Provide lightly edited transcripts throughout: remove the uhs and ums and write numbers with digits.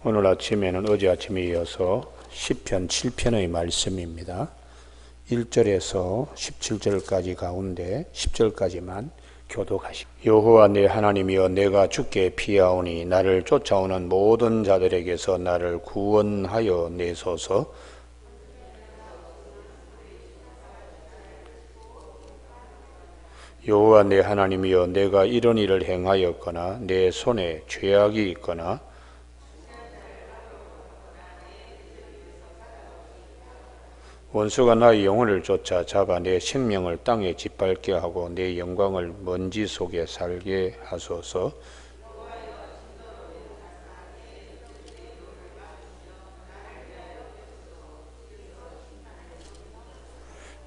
오늘 아침에는 어제 아침에 이어서 시편 7편의 말씀입니다. 1절에서 17절까지 가운데 10절까지만 교독하시고, 여호와 내 하나님이여, 내가 주께 피하오니 나를 쫓아오는 모든 자들에게서 나를 구원하여 내소서. 여호와 내 하나님이여, 내가 이런 일을 행하였거나 내 손에 죄악이 있거나 원수가 나의 영혼을 쫓아 잡아 내 생명을 땅에 짓밟게 하고 내 영광을 먼지 속에 살게 하소서.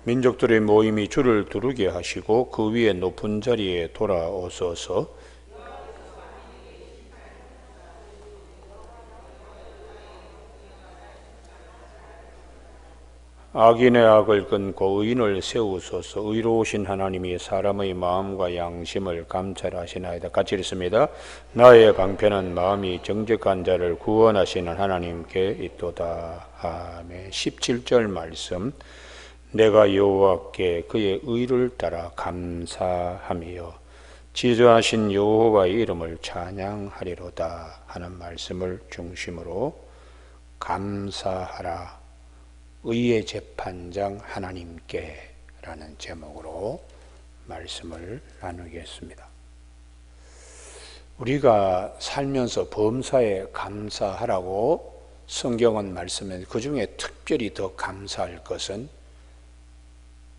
민족들의 모임이 주를 두르게 하시고 그 위에 높은 자리에 돌아오소서. 악인의 악을 끊고 의인을 세우소서. 의로우신 하나님이 사람의 마음과 양심을 감찰하시나이다. 같이 읽습니다. 나의 방편은 마음이 정직한 자를 구원하시는 하나님께 있도다. 아멘. 17절 말씀. 내가 여호와께 그의 의를 따라 감사하며 지존하신 여호와의 이름을 찬양하리로다 하는 말씀을 중심으로 감사하라, 의의 재판장 하나님께 라는 제목으로 말씀을 나누겠습니다. 우리가 살면서 범사에 감사하라고 성경은 말씀해, 그 중에 특별히 더 감사할 것은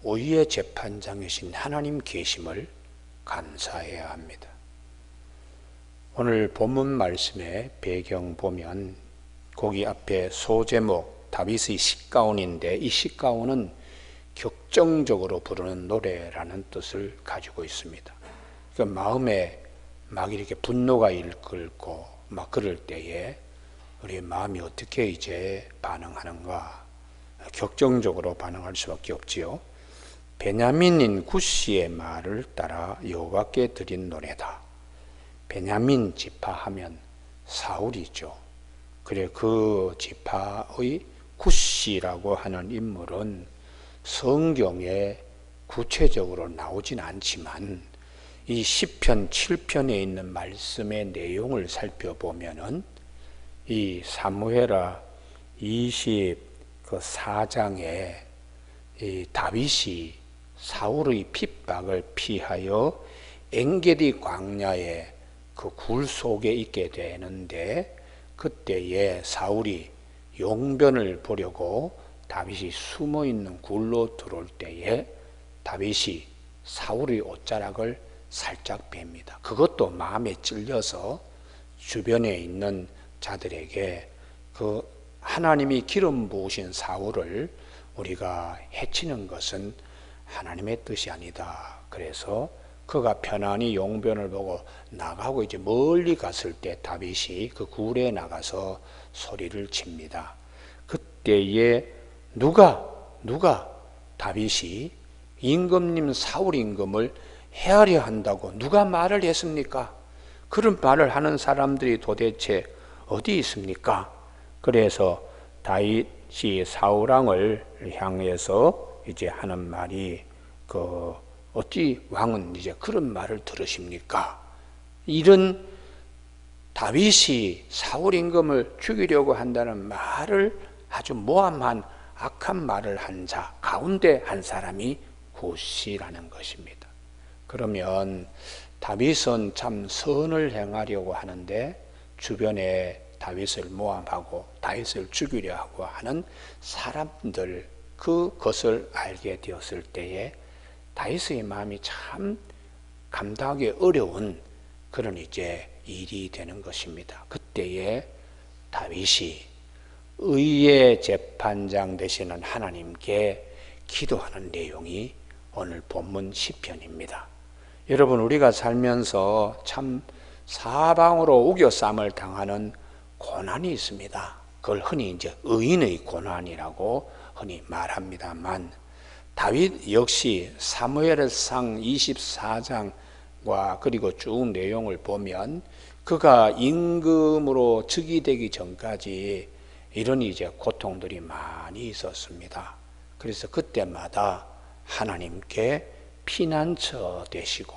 의의 재판장이신 하나님 계심을 감사해야 합니다. 오늘 본문 말씀의 배경 보면 거기 앞에 소제목 다윗의 시가온인데, 이 시가온은 격정적으로 부르는 노래라는 뜻을 가지고 있습니다. 그러니까 마음에 막 이렇게 분노가 이끌고 막 그럴 때에 우리의 마음이 어떻게 이제 반응하는가, 격정적으로 반응할 수밖에 없지요. 베냐민인 구시의 말을 따라 여호와께 드린 노래다. 베냐민 지파하면 사울이죠. 그래, 그 지파의 구시라고 하는 인물은 성경에 구체적으로 나오진 않지만 이 시편 7편에 있는 말씀의 내용을 살펴보면은 이 사무엘하 24장에 이 다윗이 사울의 핍박을 피하여 엔게디 광야의 그 굴 속에 있게 되는데, 그때에 사울이 용변을 보려고 다윗이 숨어있는 굴로 들어올 때에 다윗이 사울의 옷자락을 살짝 뺍니다. 그것도 마음에 찔려서 주변에 있는 자들에게 그 하나님이 기름 부으신 사울을 우리가 해치는 것은 하나님의 뜻이 아니다. 그래서 그가 편안히 용변을 보고 나가고 이제 멀리 갔을 때 다윗이 그 굴에 나가서 소리를 칩니다. 그때에 누가 다윗이 임금님 사울 임금을 헤아려 한다고 누가 말을 했습니까? 그런 말을 하는 사람들이 도대체 어디 있습니까? 그래서 다윗이 사울 왕을 향해서 이제 하는 말이, 어찌 왕은 이제 그런 말을 들으십니까? 이런 다윗이 사울 임금을 죽이려고 한다는 말을, 아주 모함한 악한 말을 한 자 가운데 한 사람이 구시라는 것입니다. 그러면 다윗은 참 선을 행하려고 하는데 주변에 다윗을 모함하고 다윗을 죽이려 하고 하는 사람들, 그것을 알게 되었을 때에 다윗의 마음이 참 감당하기 어려운 그런 이제 일이 되는 것입니다. 그때에 다윗이 의의 재판장 되시는 하나님께 기도하는 내용이 오늘 본문 시편입니다. 여러분, 우리가 살면서 참 사방으로 우겨쌈을 당하는 고난이 있습니다. 그걸 흔히 이제 의인의 고난이라고 흔히 말합니다만, 다윗 역시 사무엘상 24장과 그리고 쭉 내용을 보면 그가 임금으로 즉위 되기 전까지 이런 이제 고통들이 많이 있었습니다. 그래서 그때마다 하나님께 피난처 되시고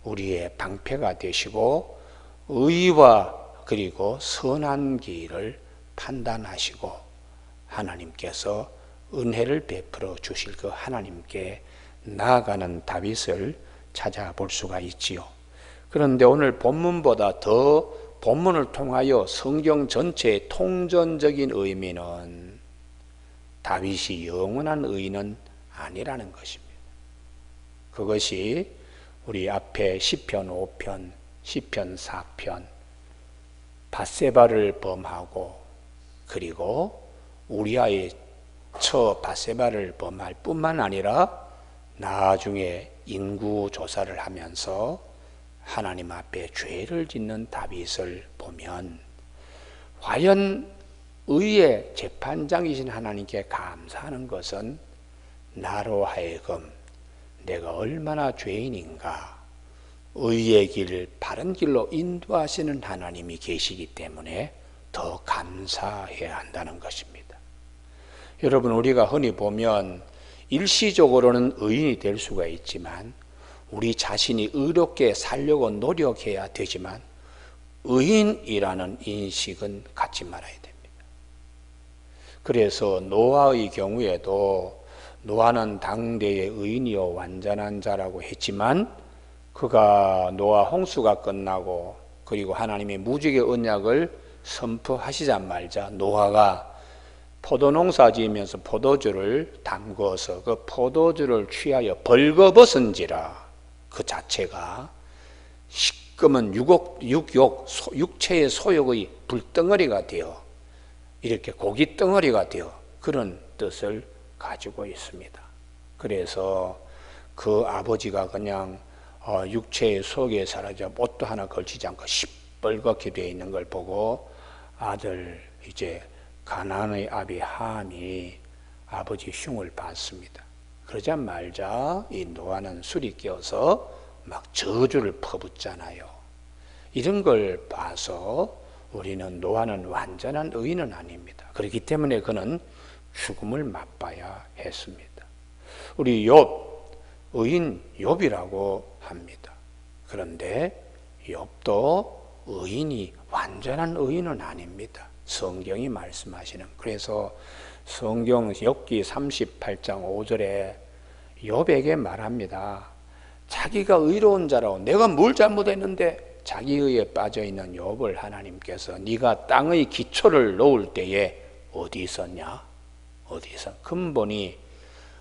우리의 방패가 되시고 의와 그리고 선한 길을 판단하시고 하나님께서 은혜를 베풀어 주실 그 하나님께 나아가는 다윗을 찾아볼 수가 있지요. 그런데 오늘 본문보다 더 본문을 통하여 성경 전체의 통전적인 의미는 다윗이 영원한 의인은 아니라는 것입니다. 그것이 우리 앞에 시편 5편, 시편 4편 밧세바를 범하고 그리고 우리아의 처 밧세바를 범할 뿐만 아니라 나중에 인구 조사를 하면서 하나님 앞에 죄를 짓는 다윗을 보면 과연 의의 재판장이신 하나님께 감사하는 것은 나로 하여금 내가 얼마나 죄인인가 의의 길을 바른 길로 인도하시는 하나님이 계시기 때문에 더 감사해야 한다는 것입니다. 여러분, 우리가 흔히 보면 일시적으로는 의인이 될 수가 있지만 우리 자신이 의롭게 살려고 노력해야 되지만 의인이라는 인식은 갖지 말아야 됩니다. 그래서 노아의 경우에도 노아는 당대의 의인이요 완전한 자라고 했지만 그가 노아 홍수가 끝나고 그리고 하나님의 무지개 언약을 선포하시자마자 노아가 포도농사 지으면서 포도주를 담궈서 그 포도주를 취하여 벌거벗은지라 그 자체가 시꺼먼 육체의 소욕의 불덩어리가 되어 이렇게 고기 덩어리가 되어 그런 뜻을 가지고 있습니다. 그래서 그 아버지가 그냥 육체의 속에 사라져 옷도 하나 걸치지 않고 시뻘겋게 되어 있는 걸 보고 아들 이제 가나안의 아비 함이 아버지 흉을 봤습니다. 그러자마자 이 노아는 술이 깨어서 막 저주를 퍼붓잖아요. 이런 걸 봐서 우리는 노아는 완전한 의인은 아닙니다. 그렇기 때문에 그는 죽음을 맛봐야 했습니다. 우리 욥, 의인 욥이라고 합니다. 그런데 욥도 의인이 완전한 의인은 아닙니다. 성경이 말씀하시는. 그래서 성경 욥기 38장 5절에 욥에게 말합니다. 자기가 의로운 자라고 내가 뭘 잘못했는데 자기 의에 빠져있는 욥을 하나님께서 네가 땅의 기초를 놓을 때에 어디 있었냐? 어디 있어? 근본이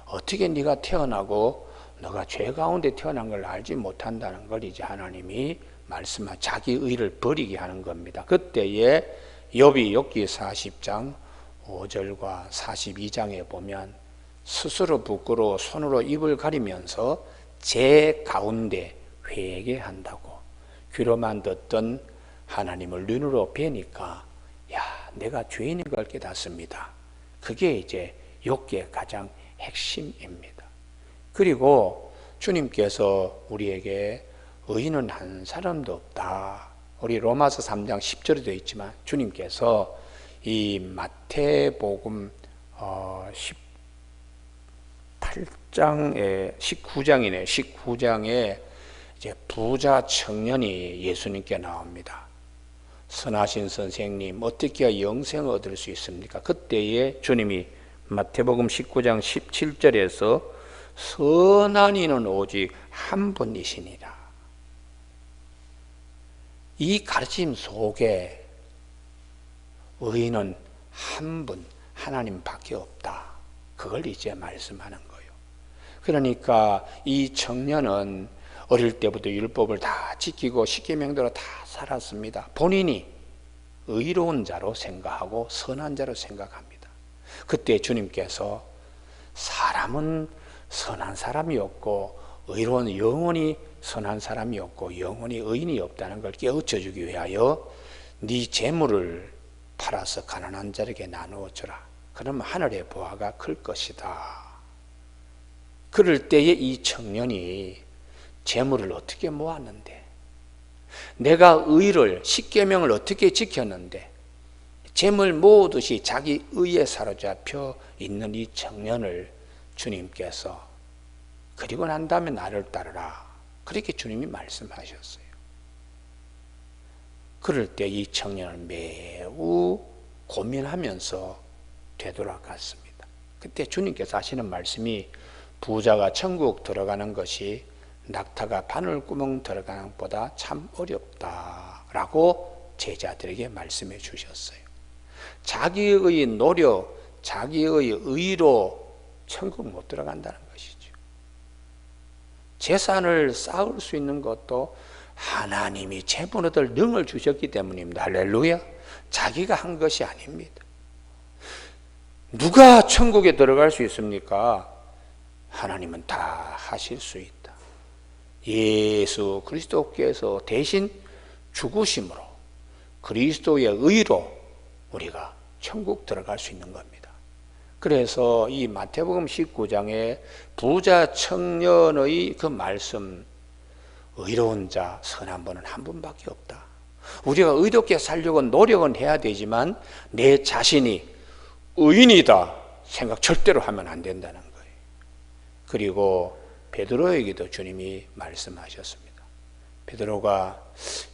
어떻게 네가 태어나고 너가 죄 가운데 태어난 걸 알지 못한다는 걸 이제 하나님이 말씀하 자기 의를 버리게 하는 겁니다. 그때에 욥이 욥기 40장 5절과 42장에 보면 스스로 부끄러워 손으로 입을 가리면서 제 가운데 회개한다고 귀로만 듣던 하나님을 눈으로 뵈니까 야 내가 죄인인 걸 깨닫습니다. 그게 이제 욥기의 가장 핵심입니다. 그리고 주님께서 우리에게 의인은 한 사람도 없다. 우리 로마서 3장 10절에 되어 있지만 주님께서 이 마태복음 18장에 19장에 이제 부자 청년이 예수님께 나옵니다. 선하신 선생님, 어떻게 영생을 얻을 수 있습니까? 그때에 주님이 마태복음 19장 17절에서 선한 이는 오직 한 분이시니라. 이 가르침 속에 의인은 한 분, 하나님밖에 없다. 그걸 이제 말씀하는 거예요. 그러니까 이 청년은 어릴 때부터 율법을 다 지키고 십계명대로 다 살았습니다. 본인이 의로운 자로 생각하고 선한 자로 생각합니다. 그때 주님께서 사람은 선한 사람이 없고 의로운 영원히 선한 사람이 없고 영원히 의인이 없다는 걸 깨우쳐 주기 위하여 네 재물을 팔아서 가난한 자에게 나누어 주라. 그러면 하늘의 보화가 클 것이다. 그럴 때에 이 청년이 재물을 어떻게 모았는데 내가 의를 십계명을 어떻게 지켰는데 재물 모으듯이 자기 의에 사로잡혀 있는 이 청년을 주님께서 그리고 난 다음에 나를 따르라 그렇게 주님이 말씀하셨어요. 그럴 때 이 청년은 매우 고민하면서 되돌아갔습니다. 그때 주님께서 하시는 말씀이 부자가 천국 들어가는 것이 낙타가 바늘구멍 들어가는 것보다 참 어렵다라고 제자들에게 말씀해 주셨어요. 자기의 노력, 자기의 의로 천국 못 들어간다는 것이죠. 재산을 쌓을 수 있는 것도 하나님이 재물 얻을 능을 주셨기 때문입니다. 할렐루야. 자기가 한 것이 아닙니다. 누가 천국에 들어갈 수 있습니까? 하나님은 다 하실 수 있다. 예수 그리스도께서 대신 죽으심으로 그리스도의 의로 우리가 천국 들어갈 수 있는 겁니다. 그래서 이 마태복음 19장에 부자 청년의 그 말씀, 의로운 자 선한 분은 한 분밖에 없다. 우리가 의롭게 살려고 노력은 해야 되지만 내 자신이 의인이다 생각 절대로 하면 안 된다는 거예요. 그리고 베드로에게도 주님이 말씀하셨습니다. 베드로가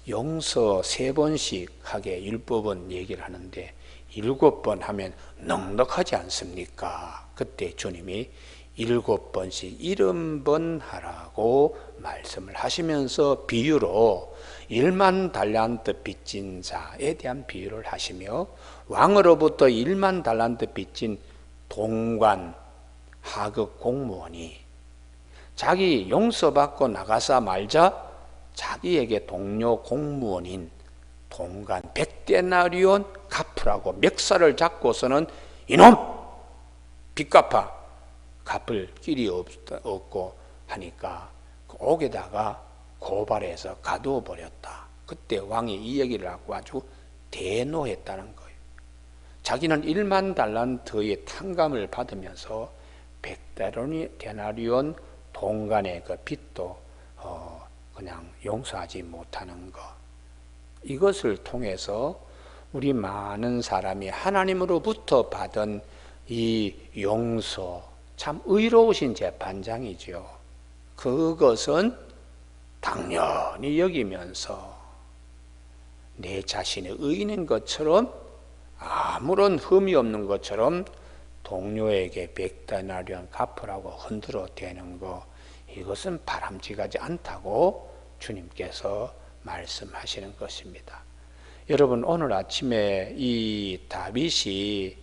용서 3번씩 하게 율법은 얘기를 하는데 7번 하면 넉넉하지 않습니까? 그때 주님이 7번씩 70번 하라고 말씀을 하시면서 비유로 1만 달란트 빚진 자에 대한 비유를 하시며 왕으로부터 1만 달란트 빚진 동관 하급 공무원이 자기 용서받고 나가사 말자 자기에게 동료 공무원인 동관 100데나리온 갚으라고 멱살을 잡고서는 이놈 빚 갚아 갚을 길이 없고 하니까 옥에다가 고발해서 가두어 버렸다. 그때 왕이 이 얘기를 하고 아주 대노했다는 거예요. 자기는 1만 달란트의 탕감을 받으면서 100데나리온 동간의 그 빚도 그냥 용서하지 못하는 것. 이것을 통해서 우리 많은 사람이 하나님으로부터 받은 이 용서, 참 의로우신 재판장이죠. 그것은 당연히 여기면서 내 자신의 의인인 것처럼 아무런 흠이 없는 것처럼 동료에게 100데나리온 갚으라고 흔들어 대는 거, 이것은 바람직하지 않다고 주님께서 말씀하시는 것입니다. 여러분, 오늘 아침에 이 다윗이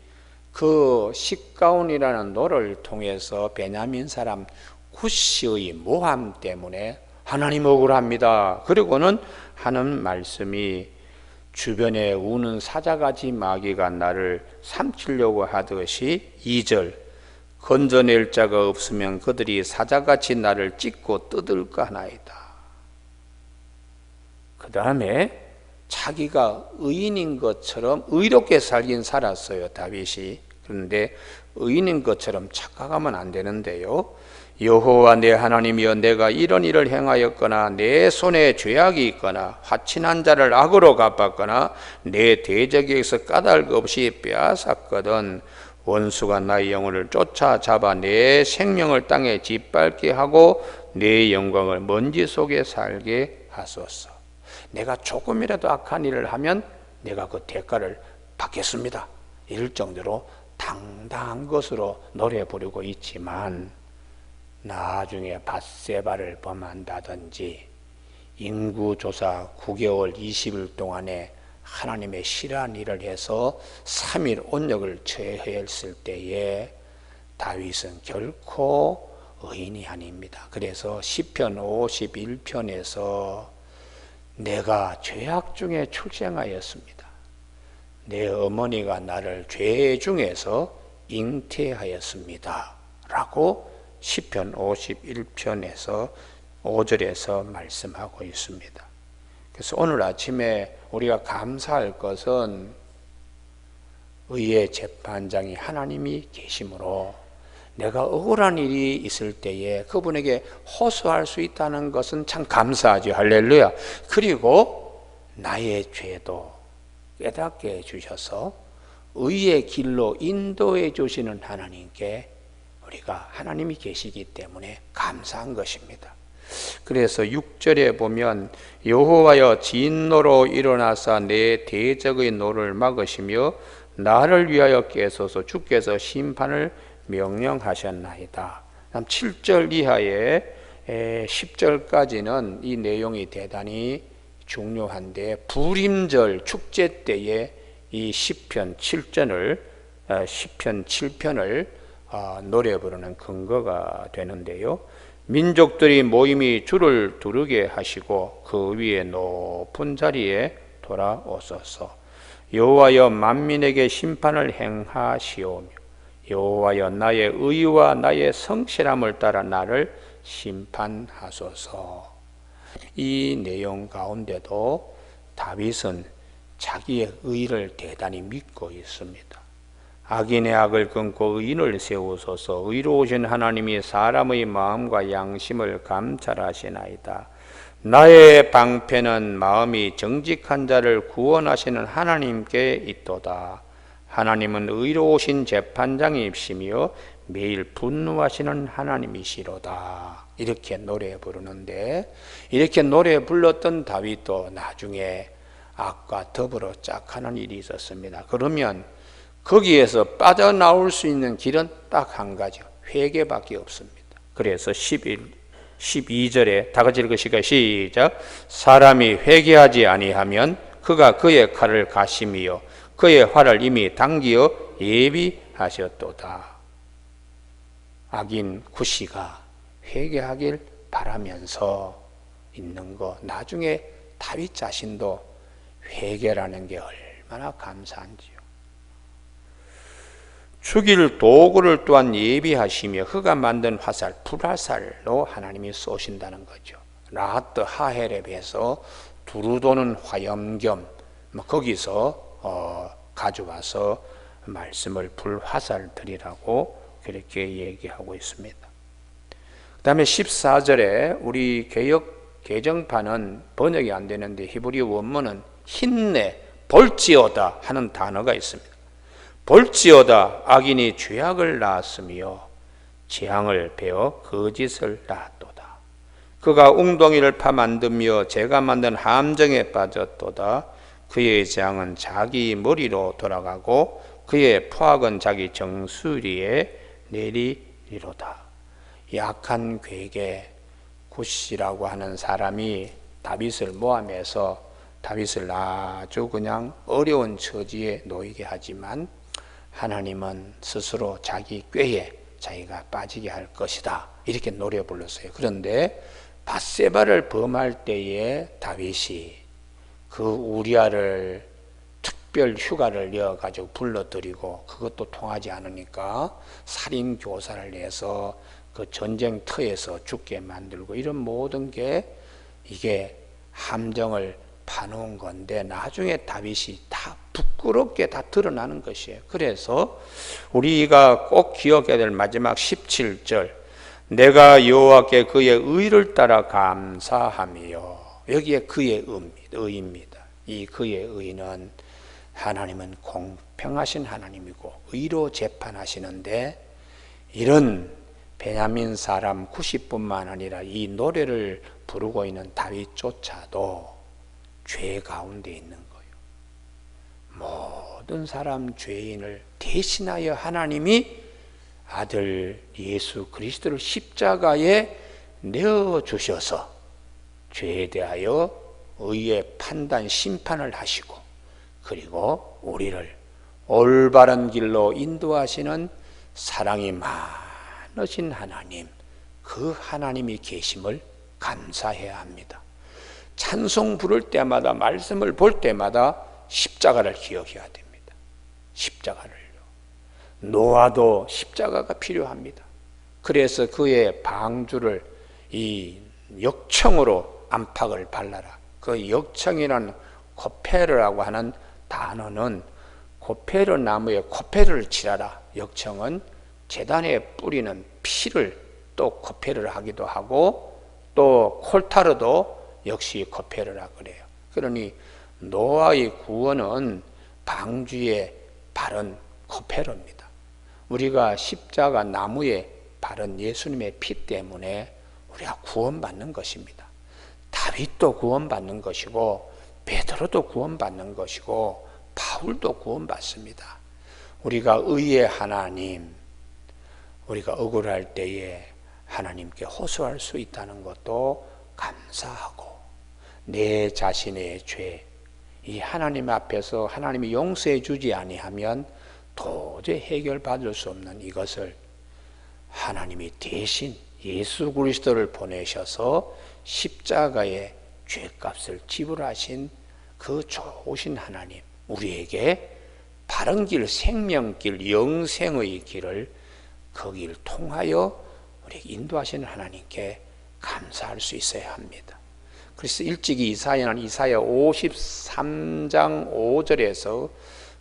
그 식가온이라는 노를 통해서 베냐민 사람 구시의 모함 때문에 하나님 억울합니다. 그리고는 하는 말씀이 주변에 우는 사자가지 마귀가 나를 삼키려고 하듯이 2절 건져낼 자가 없으면 그들이 사자같이 나를 찢고 뜯을까 하나이다. 그 다음에 자기가 의인인 것처럼 의롭게 살긴 살았어요, 다윗이. 그런데 의인인 것처럼 착각하면 안 되는데요. 여호와 내 하나님이여, 내가 이런 일을 행하였거나 내 손에 죄악이 있거나 화친한 자를 악으로 갚았거나 내 대적에게서 까닭 없이 빼앗았거든 원수가 나의 영혼을 쫓아잡아 내 생명을 땅에 짓밟게 하고 내 영광을 먼지 속에 살게 하소서. 내가 조금이라도 악한 일을 하면 내가 그 대가를 받겠습니다. 이럴 정도로 당당한 것으로 노래 부르고 있지만 나중에 밧세바를 범한다든지 인구조사 9개월 20일 동안에 하나님의 싫어한 일을 해서 3일 온역을 처했을 때에 다윗은 결코 의인이 아닙니다. 그래서 시편 51편에서 내가 죄악 중에 출생하였습니다. 내 어머니가 나를 죄 중에서 잉태하였습니다. 라고 시편 51편에서 5절에서 말씀하고 있습니다. 그래서 오늘 아침에 우리가 감사할 것은 의의 재판장이 하나님이 계심으로 내가 억울한 일이 있을 때에 그분에게 호소할 수 있다는 것은 참 감사하죠. 할렐루야. 그리고 나의 죄도 깨닫게 해주셔서 의의 길로 인도해 주시는 하나님께 우리가 하나님이 계시기 때문에 감사한 것입니다. 그래서 6절에 보면 여호와여 진노로 일어나사 내 대적의 노를 막으시며 나를 위하여 깨소서 주께서 심판을 명령하셨나이다. 7절 이하에 10절까지는 이 내용이 대단히 중요한데 불임절 축제 때에 이 시편 7편을 노래 부르는 근거가 되는데요. 민족들이 모임이 주를 두르게 하시고 그 위에 높은 자리에 돌아오소서. 여호와여 만민에게 심판을 행하시오며 여호와여 나의 의와 나의 성실함을 따라 나를 심판하소서. 이 내용 가운데도 다윗은 자기의 의를 대단히 믿고 있습니다. 악인의 악을 끊고 의인을 세우소서. 의로우신 하나님이 사람의 마음과 양심을 감찰하시나이다. 나의 방패는 마음이 정직한 자를 구원하시는 하나님께 있도다. 하나님은 의로우신 재판장이시며 매일 분노하시는 하나님이시로다. 이렇게 노래 부르는데, 이렇게 노래 불렀던 다윗도 나중에 악과 더불어 짝하는 일이 있었습니다. 그러면 거기에서 빠져나올 수 있는 길은 딱 한 가지요. 회개밖에 없습니다. 그래서 12절에 다 같이 읽으실까요? 시작. 사람이 회개하지 아니하면 그가 그의 칼을 가심이요 그의 활을 이미 당기어 예비하셨도다. 악인 구시가 회개하길 바라면서 있는 거, 나중에 다윗 자신도 회개라는 게 얼마나 감사한지요. 죽일 도구를 또한 예비하시며 흙가 만든 화살, 불화살로 하나님이 쏘신다는 거죠. 라하트 하헤렙에서 두루 도는 화염겸 거기서 가져와서 말씀을 불화살들이라고 그렇게 얘기하고 있습니다. 그 다음에 14절에 우리 개정판은 번역이 안 되는데 히브리 원문은 힘내 볼지어다 하는 단어가 있습니다. 볼지어다 악인이 죄악을 낳았으며 재앙을 베어 거짓을 낳았도다. 그가 웅덩이를 파 만들며 제가 만든 함정에 빠졌도다. 그의 재앙은 자기 머리로 돌아가고 그의 포악은 자기 정수리에 내리리로다. 약한 괴계 구시라고 하는 사람이 다윗을 모함해서 다윗을 아주 그냥 어려운 처지에 놓이게 하지만 하나님은 스스로 자기 꾀에 자기가 빠지게 할 것이다. 이렇게 노래 불렀어요. 그런데 밧세바를 범할 때에 다윗이 그 우리아를 특별 휴가를 내어가지고 불러들이고 그것도 통하지 않으니까 살인 교사를 내서 그 전쟁터에서 죽게 만들고 이런 모든 게 이게 함정을 파놓은 건데 나중에 다윗이 다 부끄럽게 다 드러나는 것이에요. 그래서 우리가 꼭 기억해야 될 마지막 17절 내가 여호와께 그의 의를 따라 감사하며 여기에 그의 의입니다. 이 그의 의는 하나님은 공평하신 하나님이고 의로 재판하시는데 이런 베냐민 사람 90뿐만 아니라 이 노래를 부르고 있는 다윗조차도 죄 가운데 있는 거예요. 모든 사람 죄인을 대신하여 하나님이 아들 예수 그리스도를 십자가에 내어주셔서 죄에 대하여 의의 판단 심판을 하시고 그리고 우리를 올바른 길로 인도하시는 사랑이 많으신 하나님, 그 하나님이 계심을 감사해야 합니다. 찬송 부를 때마다 말씀을 볼 때마다 십자가를 기억해야 됩니다. 십자가를요. 노아도 십자가가 필요합니다. 그래서 그의 방주를 이 역청으로 안팎을 발라라. 그 역청이라는 코페르라고 하는 단어는 코페르 나무에 코페르를 칠하라. 역청은 제단에 뿌리는 피를 또 거패를 하기도 하고 또 콜타르도 역시 거패를 하고 그래요. 그러니 노아의 구원은 방주에 바른 거패로입니다. 우리가 십자가 나무에 바른 예수님의 피 때문에 우리가 구원받는 것입니다. 다윗도 구원받는 것이고 베드로도 구원받는 것이고 바울도 구원받습니다. 우리가 의의 하나님, 우리가 억울할 때에 하나님께 호소할 수 있다는 것도 감사하고 내 자신의 죄, 이 하나님 앞에서 하나님이 용서해 주지 아니하면 도저히 해결받을 수 없는 이것을 하나님이 대신 예수 그리스도를 보내셔서 십자가의 죄값을 지불하신 그 좋으신 하나님, 우리에게 바른 길, 생명길, 영생의 길을 그 길을 통하여 우리에게 인도하시는 하나님께 감사할 수 있어야 합니다. 그래서 일찍이 이사야 53장 5절에서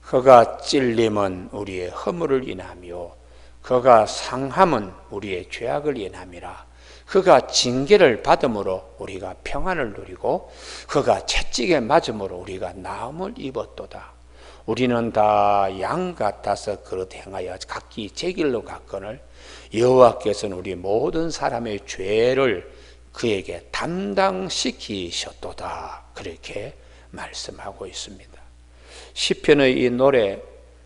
그가 찔림은 우리의 허물을 인하며 그가 상함은 우리의 죄악을 인함이라. 그가 징계를 받음으로 우리가 평안을 누리고 그가 채찍에 맞음으로 우리가 나음을 입었도다. 우리는 다 양 같아서 그릇 행하여 각기 제 길로 갔거늘 여호와께서는 우리 모든 사람의 죄를 그에게 담당시키셨도다. 그렇게 말씀하고 있습니다. 시편의 이 노래,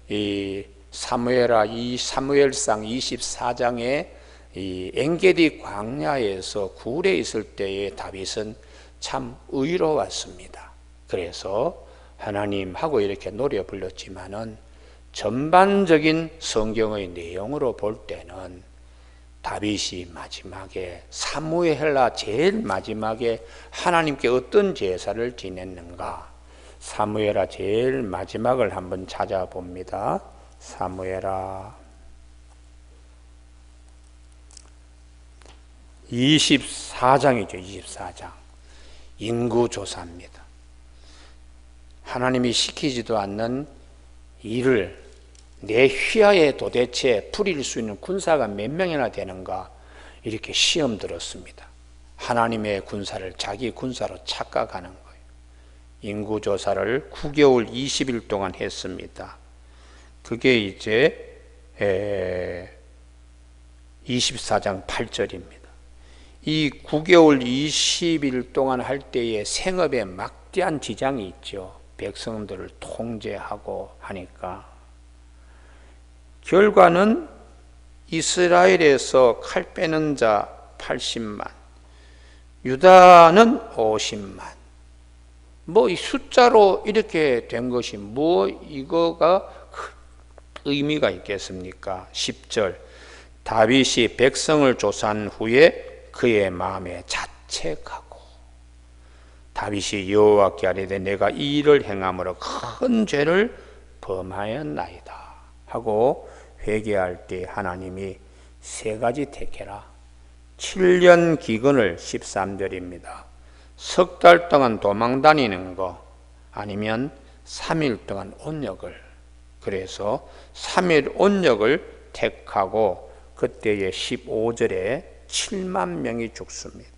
이 사무엘상 24장에 이 엔게디 광야에서 굴에 있을 때의 다윗은 참 의로웠습니다. 그래서 하나님하고 이렇게 노래 불렀지만은 전반적인 성경의 내용으로 볼 때는 다윗이 마지막에 사무엘하 제일 마지막에 하나님께 어떤 제사를 지냈는가? 사무엘하 제일 마지막을 한번 찾아봅니다. 사무엘하 24장이죠. 24장 인구조사입니다. 하나님이 시키지도 않는 일을 내 휘하에 도대체 부릴 수 있는 군사가 몇 명이나 되는가 이렇게 시험 들었습니다. 하나님의 군사를 자기 군사로 착각하는 거예요. 인구조사를 9개월 20일 동안 했습니다. 그게 이제 24장 8절입니다. 이 9개월 20일 동안 할 때에 생업에 막대한 지장이 있죠. 백성들을 통제하고 하니까 결과는 이스라엘에서 칼 빼는 자 80만, 유다는 50만. 뭐 이 숫자로 이렇게 된 것이 뭐 이거가 의미가 있겠습니까? 10절 다윗이 백성을 조사한 후에 그의 마음에 자책하고 다윗이 여호와께 아뢰되 내가 이 일을 행함으로 큰 죄를 범하였나이다 하고 회개할 때 하나님이 세 가지 택해라. 7년 기근을 13절입니다. 석 달 동안 도망 다니는 거 아니면 3일 동안 온역을, 그래서 3일 온역을 택하고 그때의 15절에 7만 명이 죽습니다.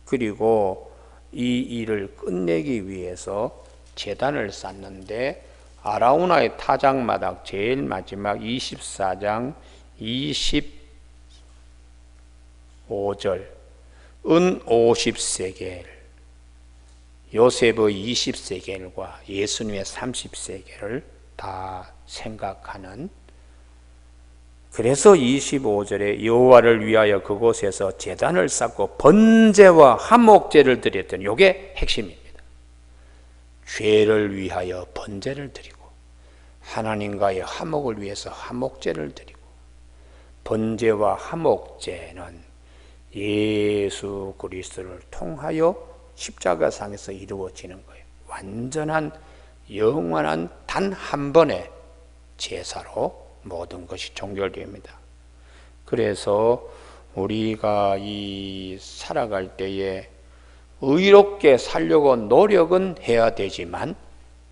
그리고 이 일을 끝내기 위해서 제단을 쌓는데 아라우나의 타작마당 제일 마지막 24장 25절 은 50세겔, 요셉의 20세겔과 예수님의 30세겔을 다 생각하는, 그래서 25절에 여호와를 위하여 그곳에서 제단을 쌓고 번제와 화목제를 드렸던 이게 핵심입니다. 죄를 위하여 번제를 드리고 하나님과의 화목을 위해서 화목제를 드리고, 번제와 화목제는 예수 그리스도를 통하여 십자가상에서 이루어지는 거예요. 완전한 영원한 단 한 번의 제사로 모든 것이 종결됩니다. 그래서 우리가 이 살아갈 때에 의롭게 살려고 노력은 해야 되지만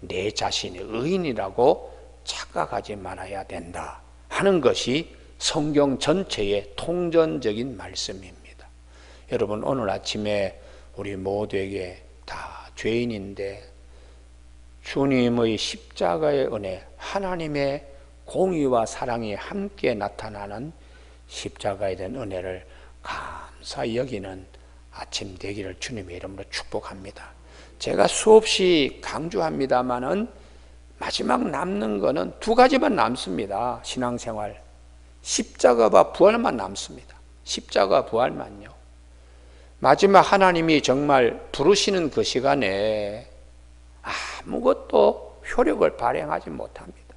내 자신이 의인이라고 착각하지 말아야 된다 하는 것이 성경 전체의 통전적인 말씀입니다. 여러분, 오늘 아침에 우리 모두에게 다 죄인인데 주님의 십자가의 은혜, 하나님의 공의와 사랑이 함께 나타나는 십자가에 대한 은혜를 감사히 여기는 아침 되기를 주님의 이름으로 축복합니다. 제가 수없이 강조합니다마는 마지막 남는 거는 두 가지만 남습니다. 신앙생활, 십자가와 부활만 남습니다. 십자가 부활만요. 마지막 하나님이 정말 부르시는 그 시간에 아무것도 효력을 발행하지 못합니다.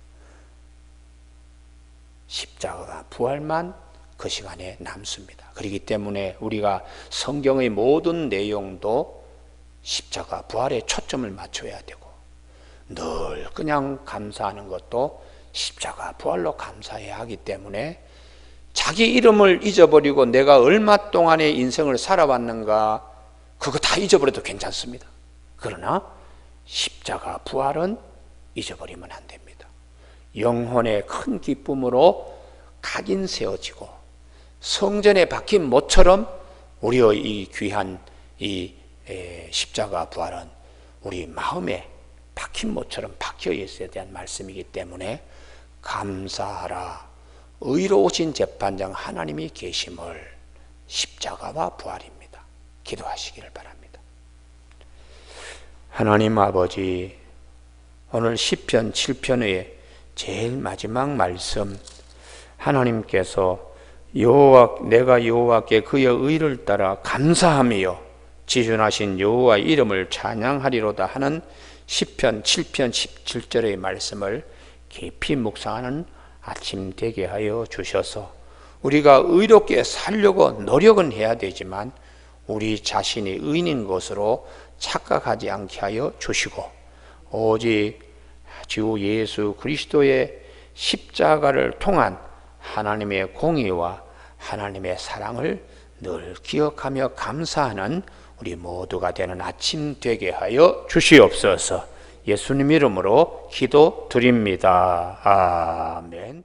십자가가 부활만 그 시간에 남습니다. 그렇기 때문에 우리가 성경의 모든 내용도 십자가 부활에 초점을 맞춰야 되고, 늘 그냥 감사하는 것도 십자가 부활로 감사해야 하기 때문에 자기 이름을 잊어버리고 내가 얼마 동안의 인생을 살아왔는가 그거 다 잊어버려도 괜찮습니다. 그러나 십자가 부활은 잊어버리면 안 됩니다. 영혼의 큰 기쁨으로 각인 세워지고 성전에 박힌 못처럼 우리의 이 귀한 이 십자가 부활은 우리 마음에 박힌 못처럼 박혀 있어야 대한 말씀이기 때문에 감사하라. 의로우신 재판장 하나님이 계심을, 십자가와 부활입니다. 기도하시기를 바랍니다. 하나님 아버지, 오늘 시편 7편의 제일 마지막 말씀, 하나님께서 내가 여호와께 그의 의를 따라 감사하며 지존하신 여호와의 이름을 찬양하리로다 하는 시편 7편 17절의 말씀을 깊이 묵상하는 아침 되게 하여 주셔서 우리가 의롭게 살려고 노력은 해야 되지만 우리 자신이 의인인 것으로 착각하지 않게 하여 주시고, 오직 주 예수 그리스도의 십자가를 통한 하나님의 공의와 하나님의 사랑을 늘 기억하며 감사하는 우리 모두가 되는 아침 되게 하여 주시옵소서. 예수님 이름으로 기도드립니다. 아멘.